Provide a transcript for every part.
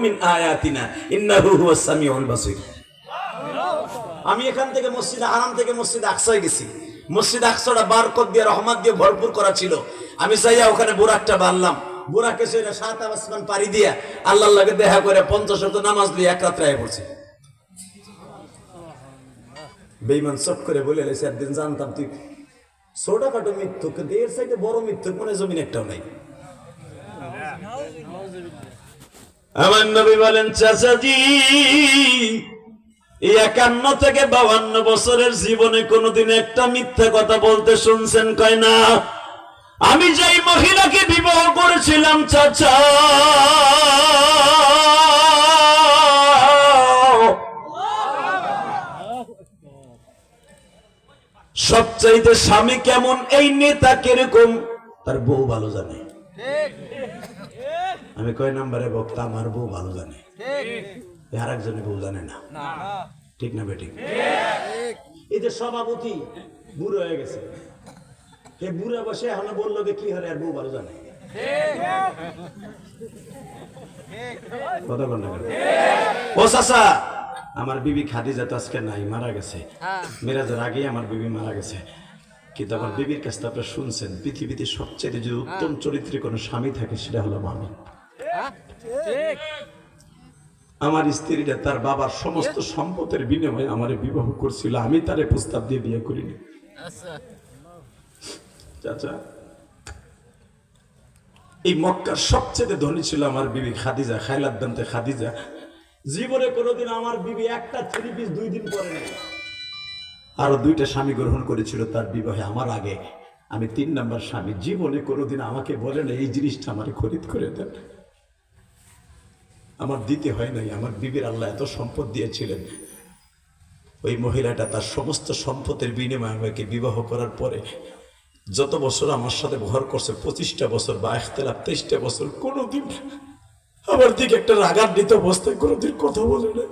মিন আয়াতিনা ইন্নাহু হুয়াস সামিউল বাসীর। আমি এখান থেকে মসজিদে হারাম থেকে মসজিদে আকসায় গেছি। মসজিদ আকসাটা বারকত দিয়ে রহমত দিয়ে ভরপুর করা ছিল। আমি চাইয়া ওখানে বুরাকটা বানলাম, বুরাকে সেটা 7 আসমান পাড়ি দিয়া আল্লাহর লাগে দেখা করে 50 ওয়াক্ত নামাজ দিয়ে এক রাত্রে আয়া পড়ছে। বেঈমান চট করে বলে এসে একদিন জানতাম তুই ছোটখাটো মৃত্যু, কিন্তু এর চাইতে বড় মৃত্যু মনে জমিন একটাও নাই। আমার নবী বলেন, চাচাজি 51 থেকে 52 বছরের জীবনে কোনোদিন একটা মিথ্যা কথা বলতে শুনছেন? কয় না। আমি যেই মহিলাকে বিবাহ করেছিলাম চাচা, সবচাইতে স্বামী কেমন, এই নেতা কিরকম, তার বউ ভালো জানে। আমি কয় নাম্বারে বক্তা, আমার বউ ভালো জানে, আর একজনের বউ জানে না। ঠিক না বেঠিক? এই যে সভাপতি বুড়ো হয়ে গেছে, হে বুড়া বসে এখন বললো যে কি হারে আর বউ ভালো জানে। কথা বল না। ও চাচা, আমার বিবি খাদিজা তো আজকে নাই, মারা গেছে। মেরাজের আগেই আমার বিবি মারা গেছে। কিন্তু আমার বিবির কাছ থেকে আপনারা শুনছেন, পৃথিবীতে সবচেয়ে যদি উত্তম চরিত্রে কোনো স্বামী থাকে সেটা হলো আমি। আমার স্ত্রীটা তার বাবার সমস্ত সম্পদের বিনিময়ে আমার বিবাহ করছিল, আমি তারে প্রস্তাব দিয়ে বিয়ে করিনি। চাচা, এই মক্কার সবচেয়ে ধনী ছিল আমার বিবি খাদিজা, খায়লাত বিনতে খাদিজা। জীবনে কোনোদিন আমার বিবি একটা 3 পিস 2 দিন পরে নেই। আরো 2টা স্বামী গ্রহণ করেছিল তার বিবাহে আমার আগে। আমি 3 নাম্বার স্বামী। জীবনে কোনোদিন আমাকে বলে না এই জিনিসটা আমার খরিদ করে দেন, আমার দিতে হয় নাই। আমার বিবির আল্লাহ এত সম্পদ দিয়েছিলেন, ওই মহিলাটা তার সমস্ত সম্পদের বিনিময়ে আমাকে বিবাহ করার পরে যত বছর আমার সাথে ঘর করছে, 25টা বছর বা ইখতিলাফ 23টা বছর, কোনোদিন আমার দিকে একটা রাগান্বিত অবস্থায় কোনোদিন কথা বলে না।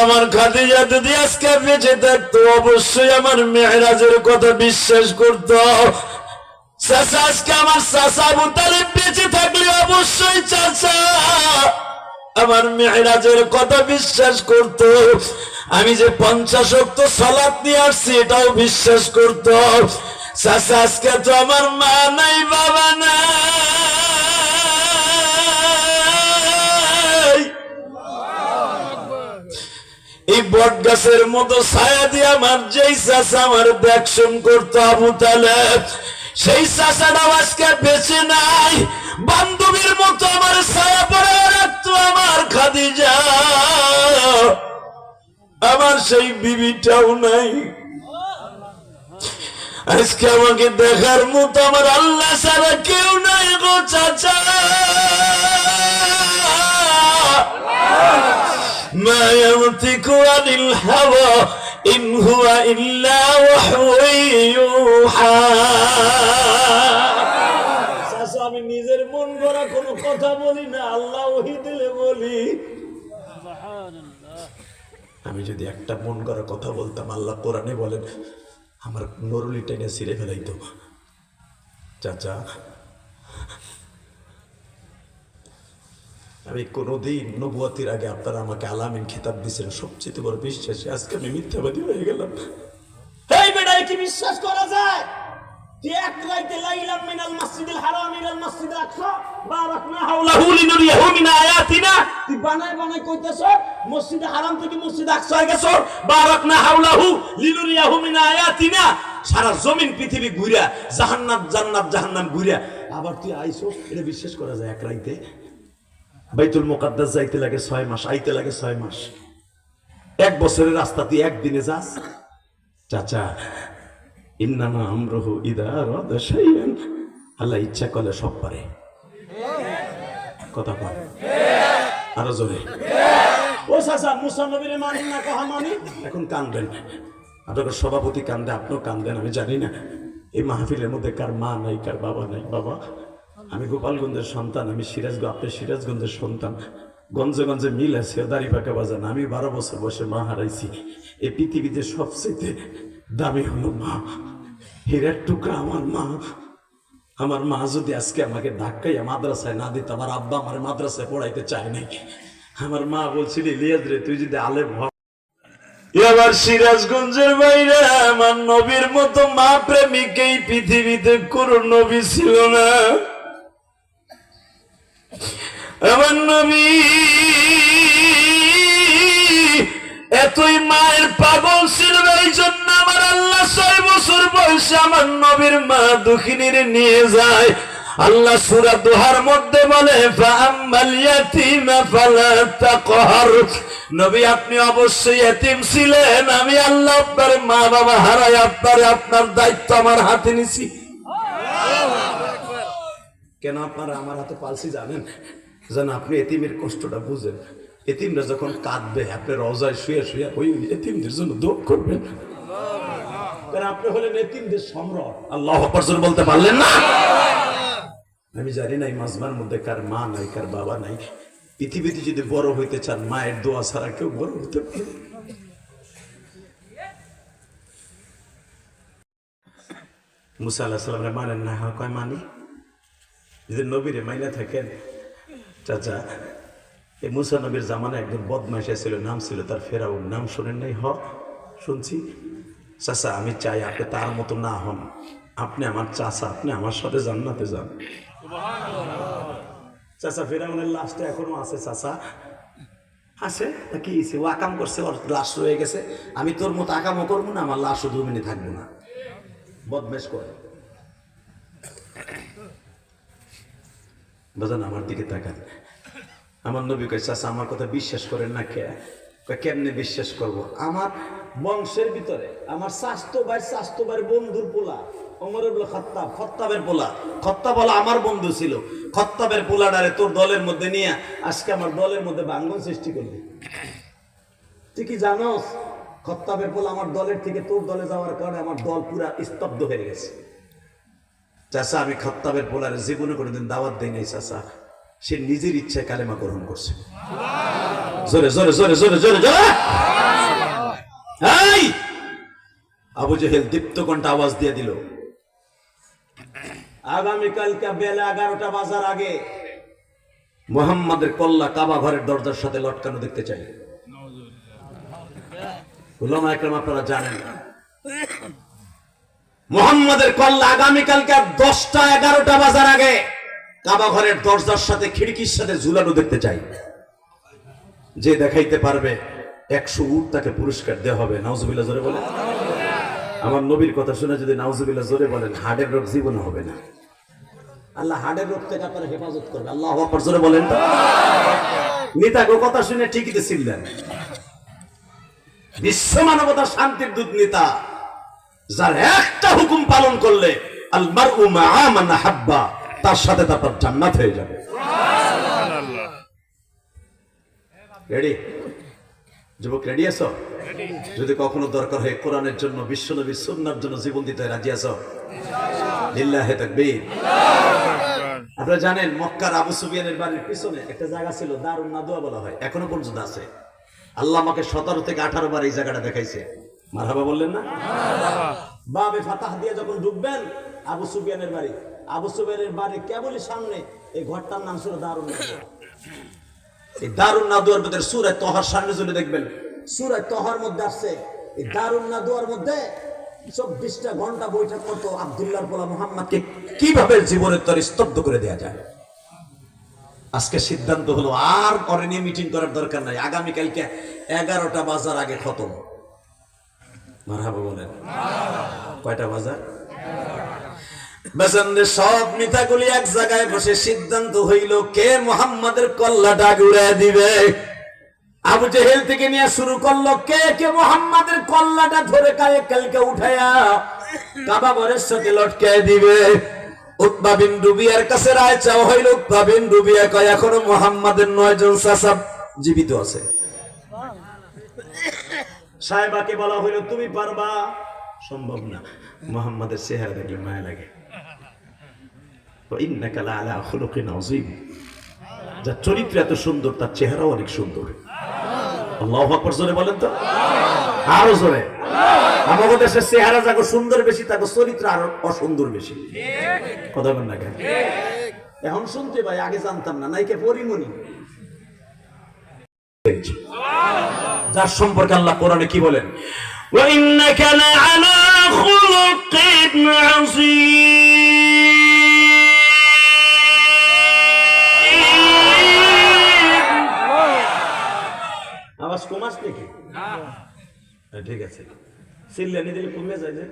আমার খাদিজা যদি আজকে বেঁচে থাকতো অবশ্যই আমার মেহরাজের কথা বিশ্বাস করতো। চাচা আজকে আমার চাচা আবু তালেব বেঁচে থাকলে অবশ্যই চাচা আমার মেহরাজের কথা বিশ্বাস করতো। আমি যে 50 ওয়াক্ত সালাত নিয়ে আসছি এটাও বিশ্বাস করতো। চাচা আজকে তো আমার মা নাই, বাবা নাই, এই বট গাছের মতো ছায়া দিয়ে আমার যেই চাচা আমার দেখশন করতো আবু তালেব, সেই চাচাটাও আজকে বেঁচে নাই। বান্ধবীর মতো আমার ছায়া পড়ে রাখতো আমার খাদিজা, আমার সেই বিবিটাও নাই। আজকে আমাকে দেখার মতো আমার আল্লাহ ছাড়া কেউ নাই গো চাচা। মা ইয়ানতিকু আনিল হাওয়া ইন হুয়া ইল্লা ওয়াহয়ুন ইউহা। চাচা আমি নিজের মন গড়া কোনো কথা বলি না, আল্লাহ ওহী দিলে বলি। আমি যদি একটা মন গড়া কথা বলতাম, আল্লাহ কোরআনে বলেন আমার নরুলি টেনে ছিঁড়ে ফেলাইতো। চাচা আমি কোনোদিন নবুয়তের আগে আপনারা আমাকে আলামিন খেতাব দিয়েছেন, সবচেয়ে বড় বিশ্বাসী। আজকে আমি মিথ্যাবাদী হয়ে গেলাম। এই বেটা কি বিশ্বাস করা যায়? এক রাইতে লাইলাম মিনাল মসজিদুল হারাম ইলাল মসজিদুল আকসা বারাকনা হাওলাহু লিনুরিয়াহু মিন আয়াতিনা। তুই বানায় বানায় কইতেছ মসজিদুল হারাম থেকে মসজিদ আকসা গেছ, বারাকনা হাওলাহু লিনুরিয়াহু মিন আয়াতিনা। সারা জমিন পৃথিবী ঘুরা জাহান্নাম জান্নাত জাহান্নাম ঘুরা আবার তুই আইছো, এটা বিশ্বাস করা যায়? এক রাইতে বাইতুল মুকাদ্দাস যাইতে লাগে 6 মাস, আইতে লাগে 6 মাস। 1 বছরের রাস্তা তুই একদিনে যাস? চাচা ইন্নামা আমরুহু ইযা আরাদা শাইআন, আল্লাহ ইচ্ছা করলে সব পারে। কথা বল আরো জোরে। ও চাচা মুসা নবীর মানি না কহা মানি? এখন কাঁদবেন, আপনাদের সভাপতি কান্দে, আপনিও কান্দেন, আমি জানি না এই মাহফিলের মধ্যে কার মা নাই কার বাবা নাই। বাবা আমি গোপালগঞ্জের সন্তান, আমি সিরাজগঞ্জ, আপনি সিরাজগঞ্জের সন্তান, গঞ্জে গঞ্জে মিল আছে, দাড়ি পাকা বাজান। আমি 12 বছর বয়সে মা হারাইছি। এই পৃথিবীতে সবচেয়ে দামি হলো মা, হীরার টুকরা আমার মা। আমার মা যদি আজকে আমাকে ধাক্কাইয়া মাদ্রাসায় না দিত, আমার আব্বা আমার মাদ্রাসায় পড়াইতে চায় নাই। আমার মা বলছিল, ইলিয়াস রে তুই যদি আলেম হ। এবার সিরাজগঞ্জের বাইরে আমার নবীর মতো মা প্রেমিক এই পৃথিবীতে কোন নবী ছিল না। আমার নবী এতই মায়ের পাগল ছিল, এই জন্য আমার আল্লাহ 6 বছর বয়সে আমার নবীর মা দুঃখিনীর নিয়ে যায়। আল্লাহ সূরা দোহার মধ্যে বলে, ফাআম্মাল ইয়াতীমা ফালা তাকহার। নবী আপনি অবশ্যই এতিম ছিলেন, আমি আল্লাহ আপনার মা বাবা হারাই আপনার দায়িত্ব আমার হাতে নিছি। কেন আপনারা আমার হাতে পালছি জানেন? যেন আপনি এতিমের কষ্টটা বুঝেন। এতিমরা যখন কাঁদবে আপনি রওজায় শুয়ে শুয়ে ওই এতিমদের জন্য দোয়া করবেন, কারণ আপনি হলেন এতিমদের সম্রাট। আল্লাহু আকবার জোরে বলতে পারলেন না? আমি জানি না এই মাজমার মধ্যে কার মা নাই, কার বাবা নাই। পৃথিবীতে যদি বড় হইতে চান, মায়ের দোয়া ছাড়া কেউ বড় হতে পারে। মুসা আলাইহিস সালাম মানেন না? হ্যাঁ কয় মানি। যদি নবীরে মাইনা থাকেন, চাচা এই মুসা নবীর জামানায় একজন বদমাইশ ছিল, নাম ছিল তার ফেরাউন। নাম শোনেন নাই? শুনছি। চাচা আমি চাই আপনি তার মতো না হন, আপনি আমার চাচা, আপনি আমার সাথে জান্নাতে যান। চাচা ফেরাউনের লাশটা এখনো আছে। চাচা আছে কি ও আকাম করছে, ওর লাশ রয়ে গেছে। আমি তোর মতো আকামও করবো না, আমার লাশও 2 মিনিট থাকবো না। বদমাইশ করে। বাজান আমার দিকে তাকান। আমার নবী কয়, চাচা আমার কথা বিশ্বাস করেন না? কেমনে বিশ্বাস করব? আমার বংশের ভিতরে আমার স্বাস্থ্য ভাইয়ের বন্ধুর পোলা ওমর ইবনে খাত্তাব, খত্তাবের পোলা। খত্তাব বলা আমার বন্ধু ছিল। খত্তাবের পোলাটারে তোর দলের মধ্যে নিয়ে আজকে আমার দলের মধ্যে ভাঙ্গন সৃষ্টি করবি। তুই কি জানোস খত্তাবের পোলা আমার দলের থেকে তোর দলে যাওয়ার কারণে আমার দল পুরা স্তব্ধ হয়ে গেছে। চাচা আমি খত্তাবের পোলার জীবনে কোনোদিন দাওয়াত দেই নাই চাচা, সে নিজের ইচ্ছায় কালেমা গ্রহণ করছে। জোরে জোরে জোরে জোরে জোরে জোরে। এই আবু জেহেল দীপ্ত কণ্ঠে আওয়াজ দিয়ে দিল, আগামীকালকে বেলা 11টা বাজার আগে মুহাম্মাদের কল্লা কাবা ঘরের দরজার সাথে লটকানো দেখতে চাই। উলামা একরাম আপনারা জানেন মুহাম্মাদের কল্লা আগামীকালকে 10টা 11টা বাজার আগে কাবা ঘরের দরজার সাথে খিড়কির সাথে ঝুলানো দেখতে চাই। যে দেখাইতে পারবে 100 উট তাকে পুরস্কার দেওয়া হবে। নাউজুবিল্লাহ জোরে বলেন। আমার নবীর কথা শুনে যদি নাউজুবিল্লাহ জোরে বলেন, হার্টের রোগ জীবনে হবে না। আল্লাহ হার্টের রোগ থেকে আপনার হেফাজত করবে। আল্লাহু আকবার জোরে বলেন তো। নেতাগো কথা শুনে ঠিকই ছিলেন। বিশ্ব মানবতার শান্তির দূত নেতা, যার একটা হুকুম পালন করলে আল মারউ মা'a মান হাব্বা, তার সাথে তার জান্নাত হয়ে যাবে। সুবহানাল্লাহ। রেডি? যুবক রেডি আছো? যদি কখনো দরকার হয় কোরআনের জন্য, বিশ্বনবীর সুন্নাহর জন্য জীবন দিতে রাজি আছো? ইনশাআল্লাহ। লিল্লাহি তাকবীর। আপনারা জানেন মক্কার আবু সুফিয়ানের বাড়ির পিছনে একটা জায়গা ছিল, দারুন নাদওয়া বলা হয়, এখনো পর্যন্ত আছে। আল্লাহ আমাকে 17 থেকে 18 বার এই জায়গাটা দেখাইছে। মারহাবা বললেন না? বাবে ফাতাহ দিয়ে যখন ঢুকবেন আবু সুফিয়ানের বাড়ি, আবু সুফিয়ানের বাড়ি কেবলই সামনে এই ঘরটার নাম ছিল দারুন নাদওয়া। এই দারুন নাদওয়ার ভিতরে সূরা তহার সামনে চলে দেখবেন, সূরা তহার মধ্যে আসছে এই দারুন নাদওয়ার মধ্যে 24টা ঘন্টা বৈঠক করতো আব্দুল্লাহর পোলা মুহাম্মদকে কিভাবে জীবনের তরে স্তব্ধ করে দেয়া যায়। আজকে সিদ্ধান্ত হলো আর পরে নিয়ে মিটিং করার দরকার নাই, আগামীকালকে 11টা বাজার আগে খতম। মারহাবা বলেন। কয়টা বাজার? বেজন্যে সব নেতাগুলি এক জায়গায় বসে সিদ্ধান্ত হইল কে মুহাম্মাদের কল্লাটা উড়ায় দিবে। আবু জেহেল থেকে নিয়ে শুরু করলো কে কে মুহাম্মাদের কল্লাটা ধরে কালকে উঠায়া কাবা ঘরের সাথে লটকায় দিবে। উতবা বিন রুবিয়ার কাছে রায় চাওয়া হইল। উতবা বিন রুবিয়া কয় এখনো মুহাম্মাদের 9 জন চাচা জীবিত আছে। সাহেবাকে বলা হইল তুমি পারবা? সম্ভব না, মুহাম্মাদের চেহারা দেখলে মায়া লাগে। ইন্নাকা লাআলা খুলুকিন আযীম, যার চরিত্র এত সুন্দর তার চেহারাও অনেক সুন্দর। আল্লাহু আকবার জোরে বলেন তো, আরো জোরে। আমাদের দেশের চেহারা যাকে সুন্দর বেশি, তাকে চরিত্র আরো অসুন্দর বেশি। কথা বল না কেন? এখন শুনতে ভাই, আগে জানতাম না। নাইকে পরিমণি, যার সম্পর্কে আল্লাহ কোরআনে কি বলেন? ওয়া ইন্নাকা লাআলা খুলুকিন আযীম। আওয়াজ কমাস নাকি? ঠিক আছে, সিল্লানি দিলে কমে যায় যে।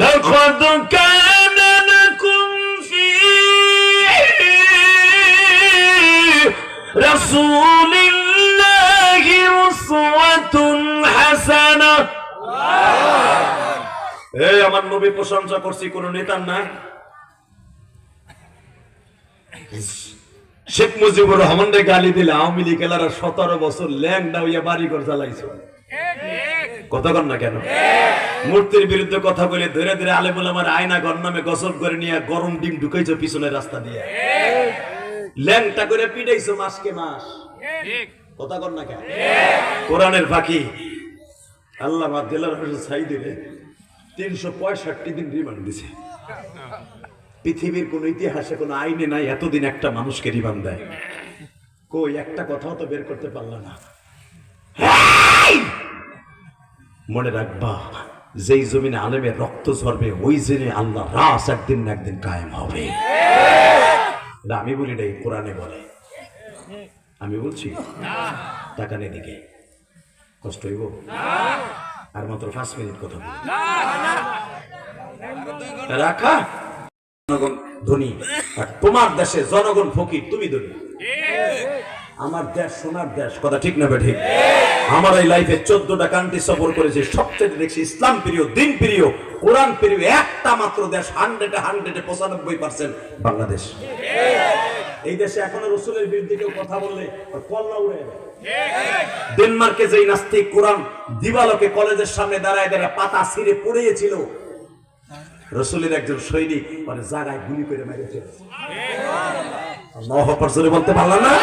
লাকাদ কানা লাকুম ফি রাসূলিল্লাহি উসওয়াতুন হাসানাহ। এই আমার নবী প্রশংসা করছি কোন নেতার না। শেখ মুজিবুর রহমানকে গালি দিলে আওয়ামী লীগ এলারা 17 বছর ল্যাংডা হইয়া বাড়ি ঘর চালাইছে। কথা কন না কেন? মূর্তির বিরুদ্ধে কথা বলে ধীরে ধীরে আলেমুল আমার আয়না ঘর নামে গসব করে নিয়ে গরম ডিম ঢুকাইছো পিছনের রাস্তা দিয়ে, ল্যাংটা করে পিটাইছো মাসকে মাস। কথা কন না কেন? কোরআনের ফাঁকি আল্লামা দেলার হোসেন সাইদিরে 365 দিন রিমান্ড দিছে। পৃথিবীর কোন ইতিহাসে কোন আইনে নাই এতদিন একটা মানুষকে রিমান্ড দেয়। কই একটা কথাও তো বের করতে পারল না। মনে রাখবা, যেই জমিনে আলেমের রক্ত ঝরবে ওই জেনে আল্লাহ রাস একদিন না একদিন কায়েম হবে। আমি বলি নাই, কোরআনে বলে। আমি বলছি টাকা নেই দিকে কষ্ট হইব। আর মাত্র 5 মিনিট কথা বল রাখা। জনগণ ধনী আর তোমার দেশে জনগণ ফকির, তুমি ধনী। আমার দেশ সোনার দেশ, কথা ঠিক না ঠিক? আমার এই লাইফে 14টা কান্ট্রি সফর করেছি, সবচেয়ে দেখছি ইসলাম প্রিয়, দিন প্রিয়, কোরআন প্রিয় একটা মাত্র দেশ 100-95% বাংলাদেশ। এই দেশে এখনো রাসূলের বিরুদ্ধে কেউ কথা বললে কল্লা উড়ে যাবে। ডেনমার্কে যেই নাস্তিক কোরআন দিবালোকে কলেজের সামনে দাঁড়ায় দাঁড়ায় পাতা ছিঁড়ে পড়েছিল, রাসূলের একজন সৈনিক মানে জায়গায় গুলি করে মেরেছে। আল্লাহু আকবার জোরে বলতে পারলাম না?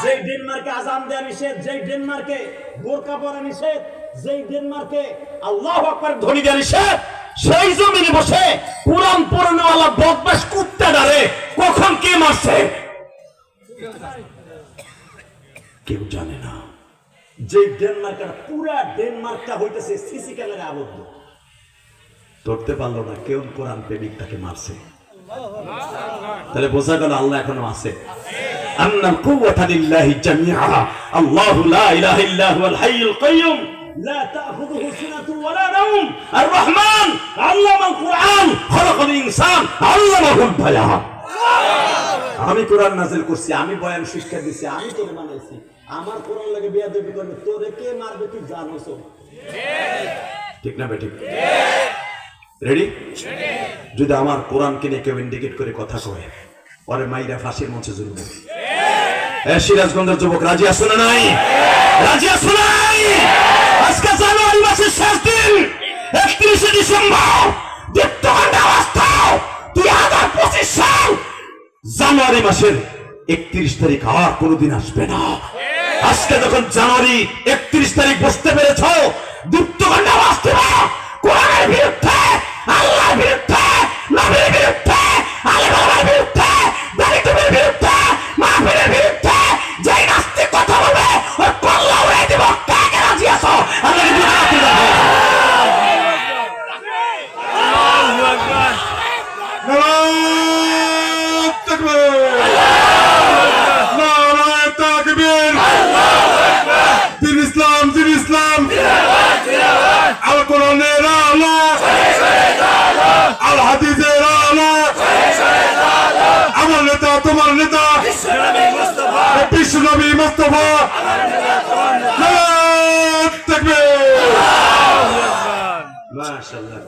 যেই ডেনমার্কে আযান দেওয়া নিষেধ, যেই ডেনমার্কে বোরকা পরা নিষেধ, যেই ডেনমার্কে আল্লাহু আকবার ধ্বনি দেওয়া নিষেধ, সেই জমিনে বসে কোরআন পড়নেওয়ালা বদমাশ কুত্তাটারে কখন কে মারছে কেউ জানে না। যেই ডেনমার্কের পুরা ডেনমার্কটা হইতেছে সিসি ক্যামেরায় আবদ্ধ, ধরতে পারলো না কেউ কোরআন প্রেমিক তাকে মারছে। তাহলে বোঝা গেল আল্লাহ এখনো আছে। আন্নাল কুওয়াতা লিল্লাহি জামিআ, আল্লাহু লা ইলাহা ইল্লা হুয়াল হাইয়ুল কাইয়্যুম লা তাখুযুহু সিনাতুন ওয়ালা নাওম, আর রহমান আল্লামাল কুরআন খালাকাল ইনসান আল্লামাহুল বায়ান। আমি কোরআন নাযিল করছি, আমি বয়ান শিক্ষা দিছি, আমি তোরে বানাইছি। আমার কোরআন লাগে বেয়াদবি করবে, তোরে কে মারবে তুই জানোস? ঠিক না বেঠিক? রেডি? যদি আমার কোরআনকে নিয়ে কেউ ইন্ডিকেট করে কথা কয়, পরে মাইরা ফাঁসির মঞ্চে ঝুলব। সিরাজগঞ্জের যুবক রাজি আছো না নাই? রাজি আছো নাই? আজকে জানুয়ারি মাসের শেষ দিন, 31শে ডিসেম্বর, দীপ্তকান্ডে অবস্থা 2025 সাল জানুয়ারি মাসের 31 তারিখ আর কোনোদিন আসবে না। আজকে যখন জানুয়ারি 31 তারিখ বুঝতে পেরেছ, দীপ্তকান্ডে অবস্থা কোরআনের বিরুদ্ধে, আল্লাহর বিরুদ্ধে, নবীর বিরুদ্ধে, আলেমের বিরুদ্ধে, দাড়িটুপির বিরুদ্ধে, মাহফিলের বিরুদ্ধে যেই নাস্তিক কথা বলবে ওর কল্লা উড়ে দিব। কে কে রাজি আছো? আল্লাহর বিরুদ্ধে আল্লাহু আকবার, নারায়ে তাকবীর, নারায়ে তাকবীর, আল্লাহু আকবার। দিন ইসলাম, দিন ইসলাম, আল কোরআনের আলো, আল হাদিসের আলো, আমার নেতা তোমার নেতা বিশ্ব নবী মুস্তাফা, মাশাআল্লাহ।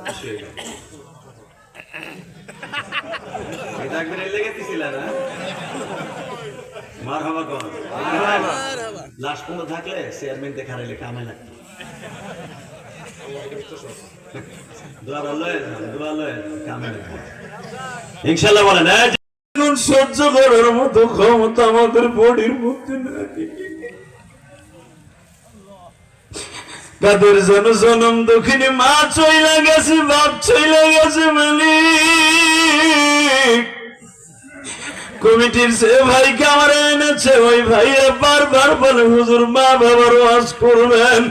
এটা একবার লেগেছিল না? মারহাবা কর। লাশ কোন থাকলে চেয়ারম্যান দেখারে কামে লাগতো। ইনশাআল্লাহ বলেন সহ্য করার মতো ক্ষমতা আমাদের বডির মধ্যে নাই। কাদের জন জনম দুঃখিনী মা চইলা গেছে, বাপ চইলা গেছে মালিক। কমিটির সে ভাইকে আমার এনেছে, ওই ভাইয়ের বারবার বলে হুজুর মা বাবার ওয়াজ করবেন।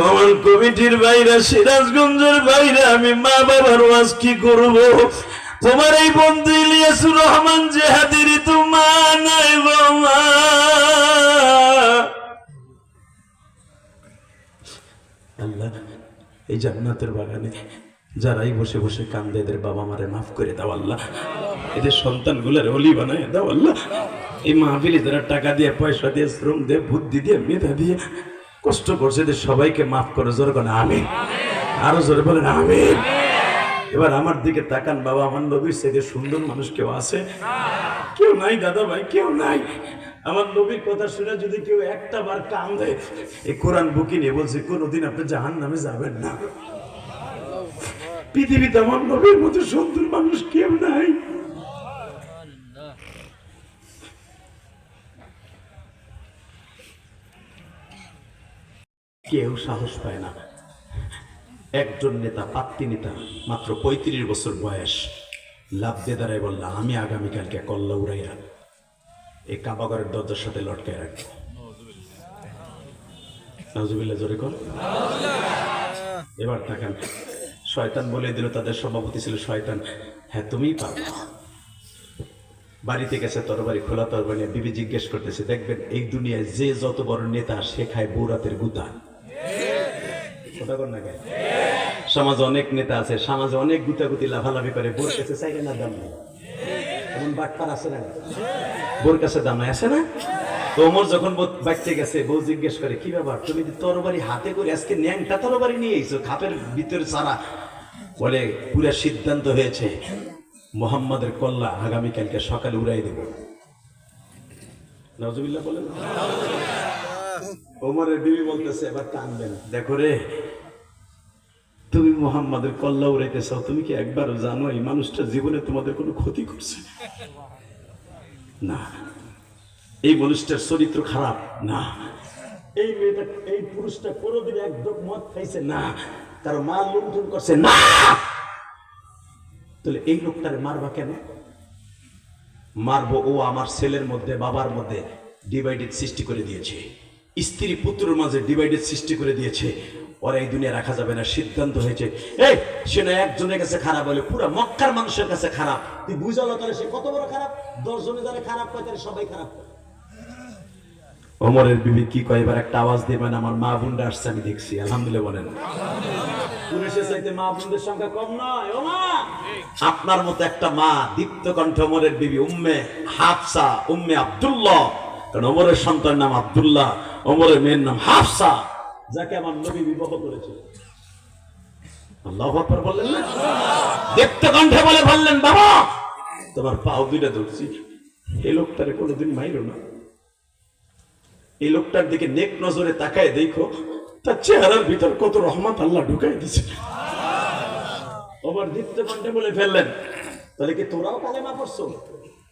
আমার কমিটির বাইরে, সিরাজগঞ্জের বাইরে আমি মা বাবার ওয়াজ কি করব? তোমার এই বন্ধু ইলিয়াসুর রহমান জেহাদিরই তো মা নাই বাবা। আল্লাহ, এই জান্নাতের বাগানে যারাই বসে বসে কান্দে এদের বাবা মারে মাফ করে দাও আল্লাহ। এদের সন্তানগুলোর অলি বানায় দাও আল্লাহ। এই মাহফিলে যারা টাকা দিয়ে, পয়সা দিয়ে, শ্রম দিয়ে, বুদ্ধি দিয়ে, মেধা দিয়ে কষ্ট করছে, এদের সবাইকে মাফ করে। জোরে বলেন আমিন, আরো জোরে বলেন আমিন। এবার আমার দিকে তাকান বাবা, আমার নবীর থেকে সুন্দর মানুষ কেউ আছে? কেউ নাই দাদা ভাই, কেউ নাই। আমার নবীর কথা শুনে যদি কেউ একটা বার কান্দে, এই কোরআন বুকি নিয়ে বলছে কোনোদিন আপনি জাহান্নামে যাবেন না। পৃথিবীতে আমার নবীর মতো সুন্দর মানুষ কেউ নাই। কেউ সাহস পায় না। একজন নেতা, পাত্তি নেতা, মাত্র 35 বছর বয়স, লাভ দিয়ে দাঁড়ায় বলল আমি আগামীকালকে কল্লা উড়াইয়া এই কাবাগরের দরজার সাথে লটকায় রাখবো। নাউজুবিল্লাহ, জোরে কর। এবার তাকান, শয়তান বলে দিল, তাদের সভাপতি ছিল শয়তান, হ্যাঁ তুমিই পারবে। বাড়িতে গেছে তরবারি, খোলা তরবারি নিয়ে। বিবি জিজ্ঞেস করতেছে, দেখবেন এই দুনিয়ায় যে যত বড় নেতা সে খায় বৌরাতের গুতা। সমাজে অনেক নেতা আছে, সমাজে অনেক গুতাগুতি লাফালাফি করে, বোর কাছে চাইলে না দাম নেই। এমন বাটপার আছে না, বোর কাছে দাম নাই, আছে না? তো ওমর যখন বাচ্চা গেছে, বউ জিজ্ঞেস করে কি ব্যাপার, তুমি তরবারি হাতে করে আজকে ন্যাংটা তরবারি নিয়ে এসো, খাপের ভিতরে সারা। বলে পুরা সিদ্ধান্ত হয়েছে মুহাম্মাদের কল্লা আগামীকালকে সকালে উড়াই দেব। নাউজুবিল্লাহ বলেন। ওমরের বিবি বলতেছে, এবার কানবেন, দেখো রে তুমি মুহাম্মাদের কল্লা উড়াইতে চাও, তুমি কি একবারও জানো এই মানুষটা জীবনে তোমাদের কোনো ক্ষতি করছে? না। এই মানুষটার চরিত্র খারাপ? না। এই মেয়েটা, এই পুরুষটা কোনোদিন একদম মদ খাইছে? না। কারো মা লুণ্ঠন করছে? না। তাহলে এই লোকটারে মারবা কেন? মারবো, ও আমার ছেলের মধ্যে, বাবার মধ্যে ডিভাইডেড সৃষ্টি করে দিয়েছে, স্ত্রী পুত্রের মাঝে ডিভাইডেড সৃষ্টি করে দিয়েছে। ওরা এই দুনিয়া রাখা যাবে না। সিদ্ধান্ত হয়েছে, এই সে না একজনের কাছে খারাপ হলে পুরো মক্কার মানুষের কাছে খারাপ। তুই বুঝালো তাহলে সে কত বড় খারাপ? 10 জনে যারা খারাপ করে তাহলে সবাই খারাপ। ওমরের বিবি কি কয়, এবার একটা আওয়াজ দিবেন, আমার মা বোনরা আসছে আমি দেখছি। আলহামদুলিল্লাহ বলেন। পুরুষের চাইতে মা বোনদের সংখ্যা কম নয়। ও মা, আপনার মতো একটা মা, দীপ্ত কণ্ঠ ওমরের বিবি উম্মে হাফসা, উম্মে আব্দুল্লাহ, কারণ ওমরের সন্তান নাম আব্দুল্লাহ, ওমরের মেয়ের নাম হাফসা, যাকে আমার নবী বিবাহ করেছিল। আল্লাহু আকবার বললেন না? দীপ্ত কণ্ঠে বলে বললেন, বাবা তোমার পাও দুইটা ধরছি, এই লোকটারে কোনোদিন মাইরো না। এই লোকটার দিকে নেক নজরে তাকায় দেখো, তার চেহারার ভিতর কত রহমত আল্লাহ ঢুকাই দিছে। ওমর দীপ্ত কণ্ঠে বলে ফেললেন, তাহলে কি তোরাও কালেমা পড়ছো?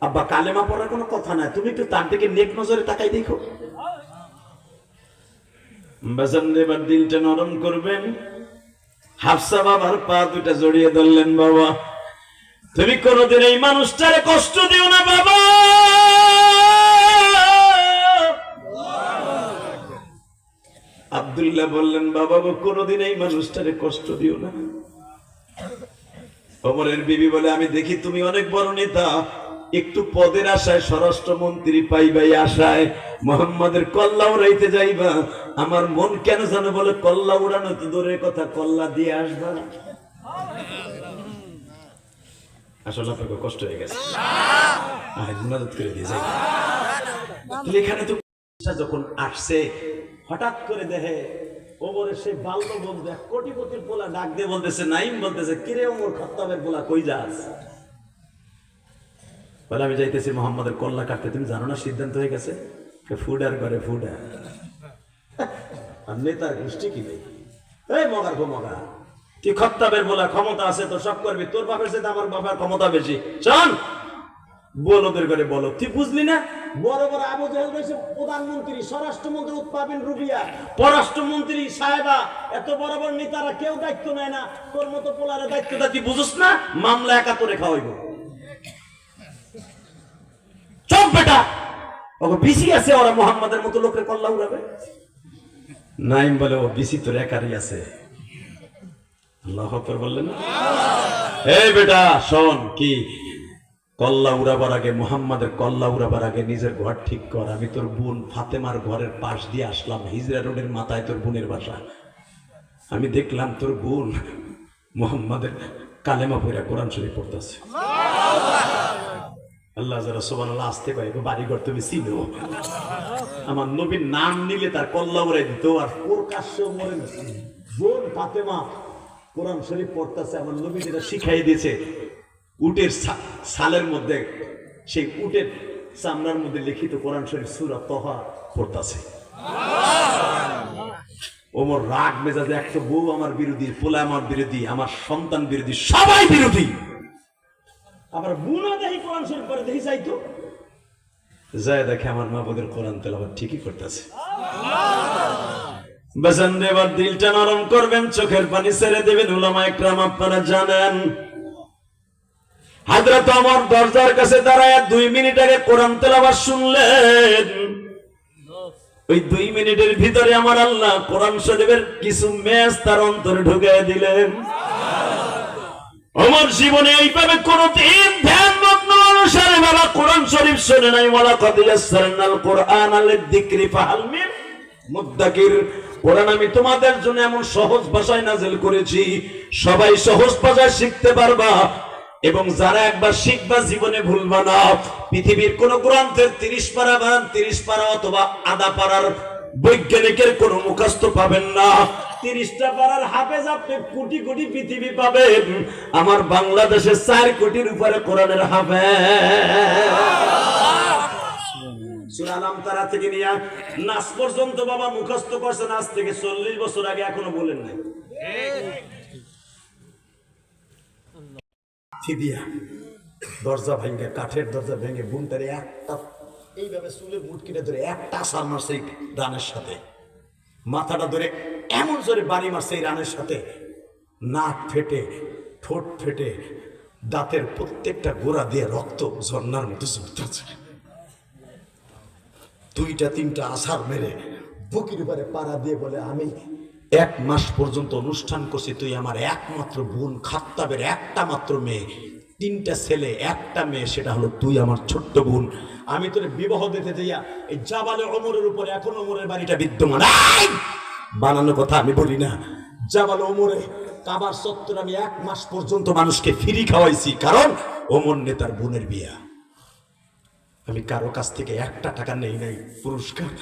আব্বা কালেমা পড়ার কোনো কথা নাই, তুমি একটু তার দিকে নেক নজরে তাকাই দেখো। এবার দিলটা নরম করবেন। হাফসা বাবার পা দুটা জড়িয়ে ধরলেন, বাবা তুমি কোনোদিন এই মানুষটারে কষ্ট দিও না বাবা। আব্দুল্লাহ বললেন, বাবা কোনোদিন এই মানুষটারে কষ্ট দিও না। ওমরের বিবি বলে, আমি দেখি তুমি অনেক বড় নেতা, একটু পদের আশায়, স্বরাষ্ট্রমন্ত্রী পাইবাই আশায় মুহাম্মাদের কল্লা উড়াইতে যাইবা, আমার মন কেন জানো বলে কল্লা উড়ানো তো দূরের কথা, কল্লা দিয়ে আসবা। আসলে আপনাকে কষ্ট হয়ে গেছে, মুনাজাত করে দিয়ে যাই। এখানে তো যখন আসছে, হঠাৎ করে দেখে ওমরের সেই বাল্য বন্ধু এক কোটিপতির পোলা ডাক দিয়ে বলতেছে, নাইম বলতেছে, কিরে ওমর খাত্তাবের পোলা কই যাস? বলে আমি যাইতেছি মুহাম্মাদের কল্লা কাটতে। তুমি জানো না সিদ্ধান্ত হয়ে গেছে? ফুডার করে ফুডার, আর নেতার গোষ্ঠী কি নেই। এই মগার গো মগা, তুই খাত্তাবের পোলা, ক্ষমতা আছে তো সব করবি, তোর বাপের সাথে আমার বাবার ক্ষমতা বেশি। শোন, বলদের করে বলো, তুই বুঝলি না? বড় বড় আবু জাহেল রয়েছে প্রধানমন্ত্রী, স্বরাষ্ট্রমন্ত্রী উৎপা বিন রুবিয়া, পররাষ্ট্রমন্ত্রী সাহেবা, এত বড় বড় নেতারা কেউ দায়িত্ব নেয় না। তোর মতো পোলারে দায়িত্বটা তুই বুঝছ না? মামলা একাত্তরে খাওয়াইব। চপ বেটা, ওকে বিসি আছে, ওরা মোহাম্মদের মতো লোকের কল্লা উড়াবে। নাইম বলে ও বিসি তোর একারই আছে। আল্লাহু আকবার বললেন না? এই বেটা শোন, কি কল্লা উড়াবার আগে, মুহাম্মাদের কল্লা উড়াবার আগে নিজের ঘর ঠিক কর। আমি তোর বোন ফাতেমার ঘরের পাশ দিয়ে আসলাম, হিজরা রোডের মাথায় তোর বোনের বাসা। আমি দেখলাম তোর বোন মুহাম্মাদের কালেমা পড়া কোরআন শরীফ পড়তেছে। আল্লাহ যারা সুবহানাল্লাহ আসতে পারে বাড়িঘর তুমি চিনো। আমার নবীর নাম নিলে তার কল্লা উড়াই দিত। আর প্রকাশ্য মরে বোন ফাতেমা কোরআন শরীফ পড়তেছে। আমার নবী যেটা শিখাই দিয়েছে, উটের সালের মধ্যে, সেই উটের চামড়ার মধ্যে লিখিত কোরআন শরীফ সূরা তাহা পড়তেছে। ওমর রাগ মেজাজে, একটা বউ আমার বিরোধী, পোলা আমার বিরোধী, আমার সন্তান বিরোধী, সবাই বিরোধী। আবার বুনা দেখি কোরআন শরীফ পড়ে দেখি চাইতো যায়, দেখে আমার মা বোনের কোরআন তেলাওয়াত ঠিকই করতেছে। বেজান দেবার দিলটা নরম করবেন, চোখের পানি ছেড়ে দেবেন। উলামা ইকরাম আপনারা জানেন, হযরত ওমর দরজার কাছে দাঁড়ায় 2 মিনিট আগে কোরআন তেলাওয়াত শুনলেন। ওই 2 মিনিটের ভিতরে আমার আল্লাহ কোরআন শরীফের কিছু মেজ তার অন্তরে ঢুকিয়ে দিলেন। ওমর জীবনে এইভাবে কোনদিন ধ্যানমগ্ন অনুসারে বাবা কোরআন শরীফ শুনে নাই। ওয়ালা কাদ ইয়াসসারনাল কুরআন লিযিকরি ফাহাল মিন মুদ্দাকির। কোরআন আমি তোমাদের জন্য এমন সহজ ভাষায় নাযিল করেছি, সবাই সহজ ভাষায় শিখতে পারবা, এবং যারা একবার শিখবা জীবনে ভুলবা না। পৃথিবীর কোন গ্রন্থের 30 পারা বা 30 পারা অথবা আধা পারার বৈজ্ঞানিকের কোন মুখস্থ পাবেন না। 30টা পারার হাফেজ আপনি কোটি কোটি পৃথিবী পাবেন। আমার বাংলাদেশে 4 কোটির উপরে কোরআনের হাফেজ। সূরা আল আমতারা থেকে নিয়ে নাস পর্যন্ত বাবা মুখস্থ করছেন আজ থেকে 40 বছর আগে, এখনো বলেন নাই। দিয়া দরজা ভেঙে, কাঠের দরজা ভেঙে বুনটারে একটা এইভাবে চুলের মুটকিটা ধরে একটা সার মারছে এই রানের সাথে, মাথাটা ধরে এমন জোরে বাড়ি মারছে এই রানের সাথে, নাক ফেটে, ঠোঁট ফেটে, দাঁতের প্রত্যেকটা গোড়া দিয়ে রক্ত ঝর্ণার মতো ঝরতেছে। 2টা-3টা আছাড় মেরে বুকের উপরে পাড়া দিয়ে বলে, আমি 1 মাস পর্যন্ত অনুষ্ঠান করছি, তুই আমার একমাত্র বোন, খাত্তাবের একটা মাত্র মেয়ে, 3টা ছেলে, একটা মেয়ে, সেটা হলো তুই আমার ছোট্ট বোন। আমি তোর বিবাহ দিতে যাইয়া এই জাবালে ওমরের উপরে, এখন ওমরের বাড়িটা বিদ্যমান, বানানো কথা আমি বলি না। জাবালে ওমরে কাবার চত্বর আমি 1 মাস পর্যন্ত মানুষকে ফ্রি খাওয়াইছি, কারণ ওমর নেতার বোনের বিয়া। আমি কারো কাছ থেকে 1টা টাকা নেই নাই পুরস্কার।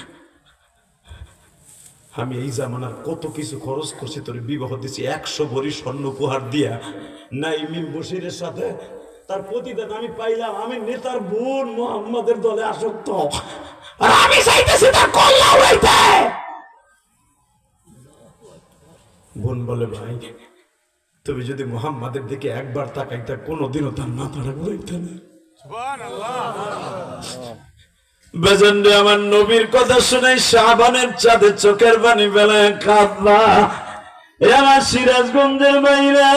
আমি এই জামানার কত কিছু খরচ করছি, তোর বিবাহ দিছি 100 ভরি স্বর্ণ উপহার দিয়া। নাইমিম বশিরের সাথে তার প্রতিদান আমি পাইলাম, আমি নেতার বোন মুহাম্মাদের দলে আসক্ত, আর আমি চাইতেছি তার কল্লা উড়াইতে। বোন বলে, ভাই তুমি যদি মুহাম্মাদের দিকে একবার তাকাইতে, কোনোদিনও তার মাথাটা ঘুরাইতে না। বেজন্ডে আমার নবীর কথা শুনে শাবানের চাঁদে চোখের পানি বেলায় কাঁদবা। আমার সিরাজগঞ্জের বাইরা